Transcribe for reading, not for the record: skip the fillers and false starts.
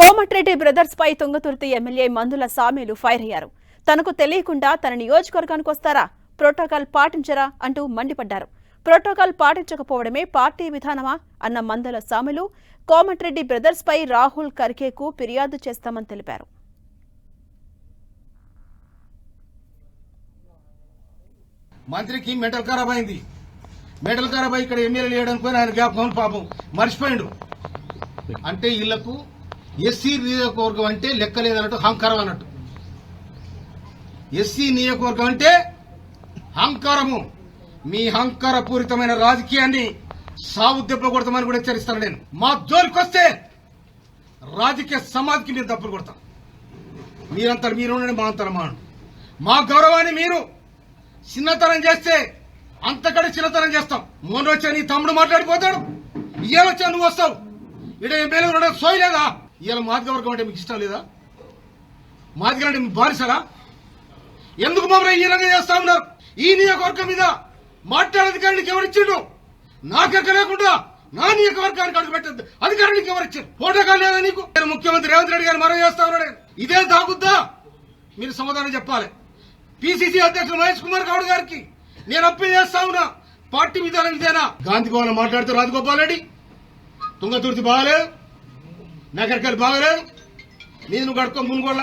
Komatireddy brothers పై Thungathurthi MLA మందుల సామీలు fire అయ్యారు. తనకు తెలియకుండా తన నియోజకవర్గానికి వస్తారా, ప్రోటోకాల్ పాటించరా అంటూ మండిపడ్డారు. ప్రోటోకాల్ పాటించకపోవడమే పార్టీ విధానమా అన్న మందుల సామీలు కోమటిరెడ్డి బ్రదర్స్ పై రాహుల్ ఖర్గేకు ఫిర్యాదు చేస్తామని తెలిపారు. మంత్రికి మెంటల్ ఖరాబ్ అయింది. మెంటల్ ఖరాబ్ అయి ఇక్కడ ఎమ్మెల్యే లేడనుకో ఆయన జ్ఞాపకం పాపం మర్చిపోయిండు. అంటే వీళ్లకు ఎస్సీ నియోజకవర్గం అంటే లెక్కలేదన్నట్టు అహంకారం అన్నట్టు. ఎస్సీ నియోజకవర్గం అంటే అహంకారము. మీ అహంకారపూరితమైన రాజకీయాన్ని సాగు దెబ్బ కొడతామని కూడా హెచ్చరిస్తాను నేను. మా జోలికి వస్తే రాజకీయ సమాధికి మీరు దెబ్బలు కొడతాం. మీరంతా మీరు ఉండండి, మా అంతా మాను. మా గౌరవాన్ని మీరు చిన్నతనం చేస్తే అంతకంటే చిన్నతనం చేస్తాం. మొన్న వచ్చా నీ తమ్ముడు మాట్లాడిపోతాడు, ఇవాళ వచ్చా నువ్వు వస్తావు. ఇక్కడ ఎమ్మెల్యే ఉండడం సోయలేదా? ఇవాళ మాదిగ వర్గం అంటే మీకు ఇష్టం లేదా? మాదిగ అంటే మీకు బారిసరా? ఎందుకు మమ్మల్ని ఈ రంగం చేస్తా ఉన్నారు? ఈ నియోజకవర్గం మీద మాట్లాడేది ఎవరిచ్చిండు? నాకెక్క లేకుండా నా నియోజకవర్గానికి అడుగు పెట్టద్దు అధికారానికి ఎవరిచ్చారు? ప్రోటోకాల్ లేదా నీకు? నేను ముఖ్యమంత్రి రేవంత్ రెడ్డి గారు మరో చేస్తా ఉన్నాడు. ఇదే దాగుద్దా? మీరు సమాధానం చెప్పాలి. పిసిసి అధ్యక్షుడు మహేష్ కుమార్ గౌడ్ గారికి నేను అప్పీల్ చేస్తా ఉన్నా, పార్టీ విధానం ఇదేనా? గాంధీ భవన్ మాట్లాడుతూ రాజగోపాల్ రెడ్డి తుంగతుర్తి బాగలేదు, నగరికల్ బాగలేదు, నేను కడుక్కో మునుగోళ్ళ